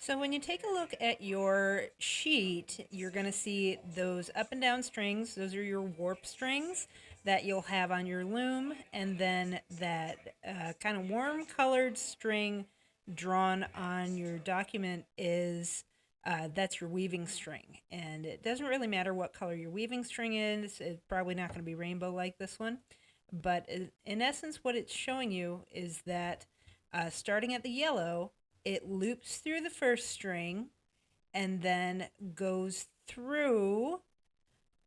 So when you take a look at your sheet, you're going to see those up and down strings. Those are your warp strings that you'll have on your loom, and then that kind of warm colored string drawn on your document is that's your weaving string. And it doesn't really matter what color your weaving string is. It's probably not going to be rainbow like this one. But in essence, what it's showing you is that starting at the yellow, it loops through the first string and then goes through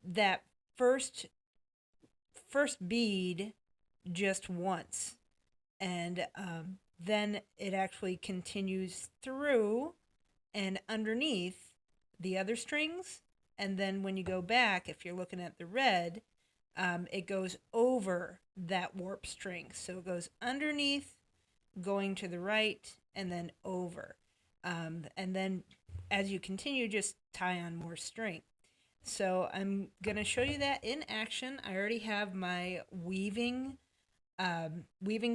that first first bead just once, and then it actually continues through and underneath the other strings. And then when you go back, if you're looking at the red, it goes over that warp string. So it goes underneath, going to the right, and then over. And then as you continue, just tie on more string. So I'm going to show you that in action. I already have my weaving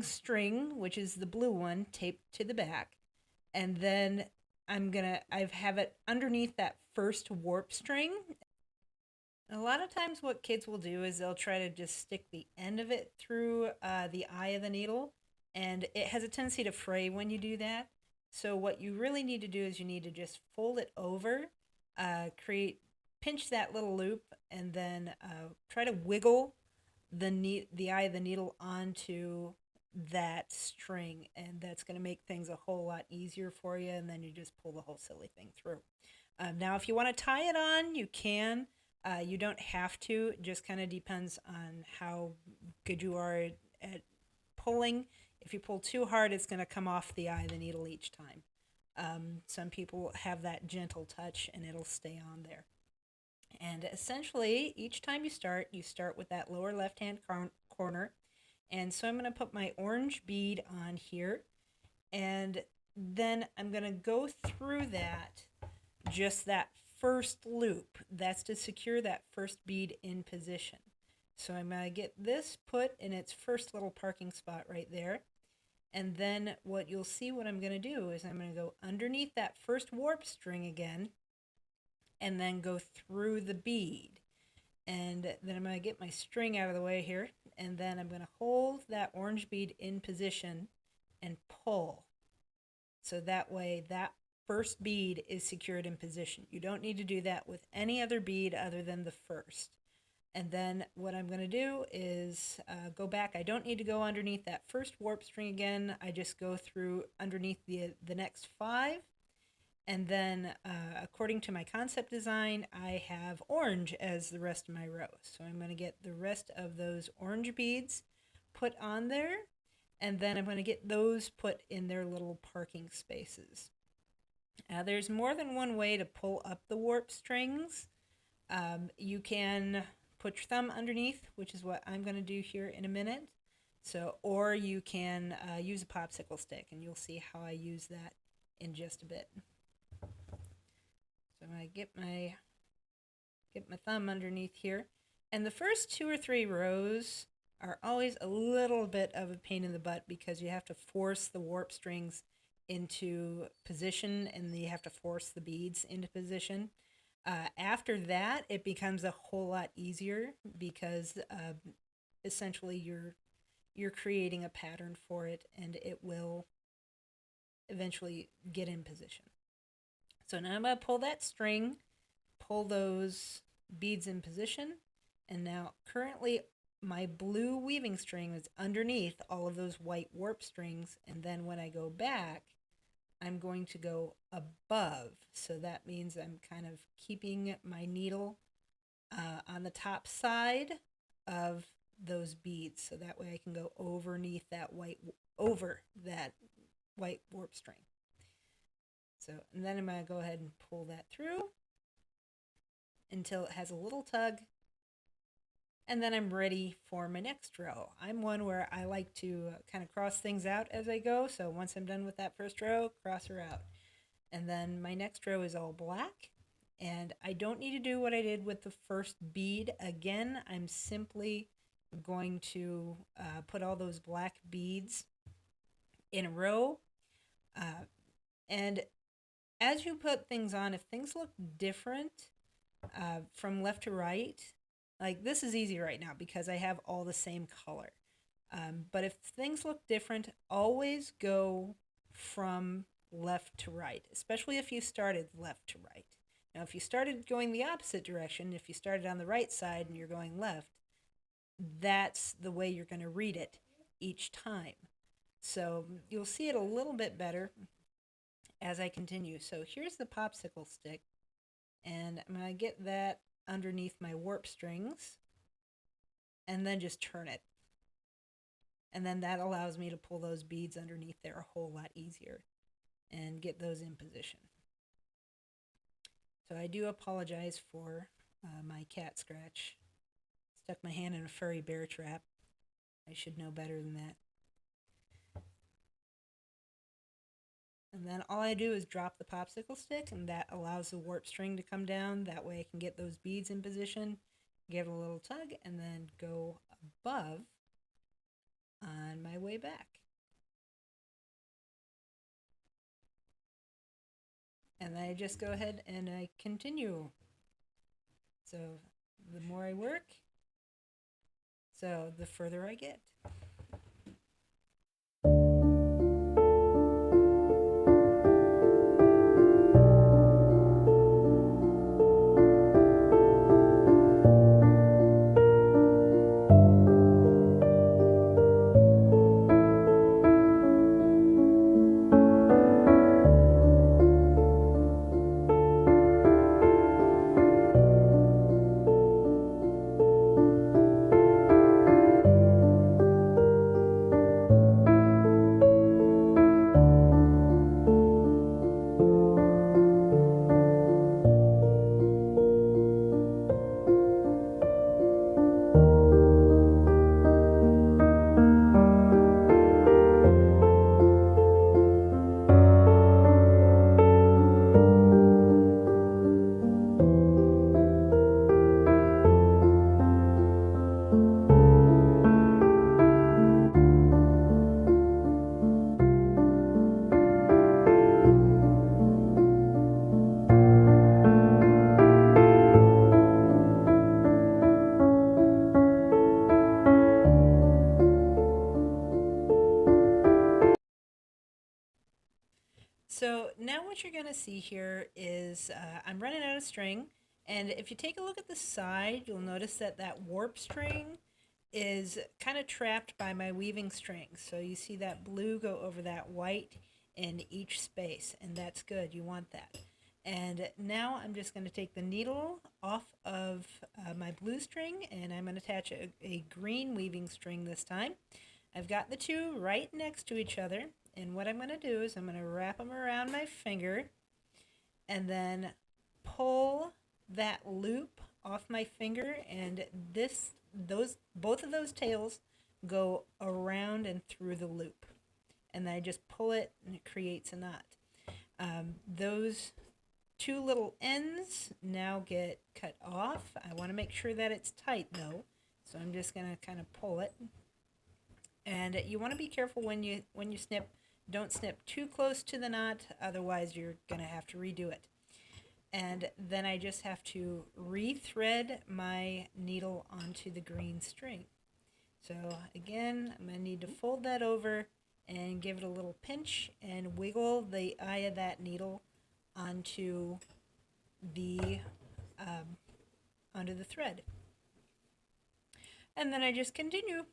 string, which is the blue one, taped to the back. And then I have it underneath that first warp string. A lot of times, what kids will do is they'll try to just stick the end of it through the eye of the needle, and it has a tendency to fray when you do that. So, what you really need to do is you need to just fold it over, pinch that little loop, and then try to wiggle the eye of the needle onto that string, and that's going to make things a whole lot easier for you. And then you just pull the whole silly thing through. Now, if you want to tie it on, you can. You don't have to. It just kind of depends on how good you are at pulling. If you pull too hard, it's going to come off the eye of the needle each time. Some people have that gentle touch and it'll stay on there. And essentially, each time you start with that lower left hand corner. And so I'm going to put my orange bead on here. And then I'm going to go through that, just that first loop. That's to secure that first bead in position. So I'm going to get this put in its first little parking spot right there. And then what you'll see what I'm going to do is I'm going to go underneath that first warp string again and then go through the bead. And then I'm going to get my string out of the way here. And then I'm going to hold that orange bead in position and pull. So that way that first bead is secured in position. You don't need to do that with any other bead other than the first. And then what I'm going to do is go back. I don't need to go underneath that first warp string again. I just go through underneath the next 5. And then according to my concept design, I have orange as the rest of my row. So I'm going to get the rest of those orange beads put on there. And then I'm going to get those put in their little parking spaces. There's more than one way to pull up the warp strings. You can put your thumb underneath, which is what I'm going to do here in a minute. So, or you can use a popsicle stick, and you'll see how I use that in just a bit. So I'm going to get my thumb underneath here, and the first 2 or 3 rows are always a little bit of a pain in the butt because you have to force the warp strings into position, and you have to force the beads into position. After that, it becomes a whole lot easier because essentially you're creating a pattern for it, and it will eventually get in position. So now I'm going to pull that string, pull those beads in position, and now currently my blue weaving string is underneath all of those white warp strings, and then when I go back, I'm going to go above. So that means I'm kind of keeping my needle on the top side of those beads, so that way I can go over that white warp string. So, and then I'm going to go ahead and pull that through until it has a little tug. And then I'm ready for my next row. I'm one where I like to kind of cross things out as I go. So once I'm done with that first row, cross her out. And then my next row is all black. And I don't need to do what I did with the first bead again. I'm simply going to put all those black beads in a row. And as you put things on, if things look different from left to right, like this is easy right now because I have all the same color. But if things look different, always go from left to right, especially if you started left to right. Now, if you started going the opposite direction, if you started on the right side and you're going left, that's the way you're going to read it each time. So you'll see it a little bit better as I continue. So here's the popsicle stick, and I'm going to get that underneath my warp strings and then just turn it. And then that allows me to pull those beads underneath there a whole lot easier and get those in position. So I do apologize for my cat scratch. Stuck my hand in a furry bear trap. I should know better than that. And then all I do is drop the popsicle stick, and that allows the warp string to come down. That way I can get those beads in position, give it a little tug, and then go above on my way back. And then I just go ahead and I continue. So the more I work, so the further I get. So now what you're going to see here is I'm running out of string. And if you take a look at the side, you'll notice that that warp string is kind of trapped by my weaving strings. So you see that blue go over that white in each space, and that's good. You want that. And now I'm just going to take the needle off of my blue string, and I'm going to attach a green weaving string this time. I've got the two right next to each other, and what I'm going to do is I'm going to wrap them around my finger and then pull that loop off my finger, and both of those tails go around and through the loop, and then I just pull it and it creates a knot. Those two little ends now get cut off. I want to make sure that it's tight though, so I'm just going to kind of pull it. And you want to be careful when you snip. Don't snip too close to the knot, otherwise you're going to have to redo it. And then I just have to re-thread my needle onto the green string. So again, I'm going to need to fold that over and give it a little pinch and wiggle the eye of that needle onto the thread. And then I just continue.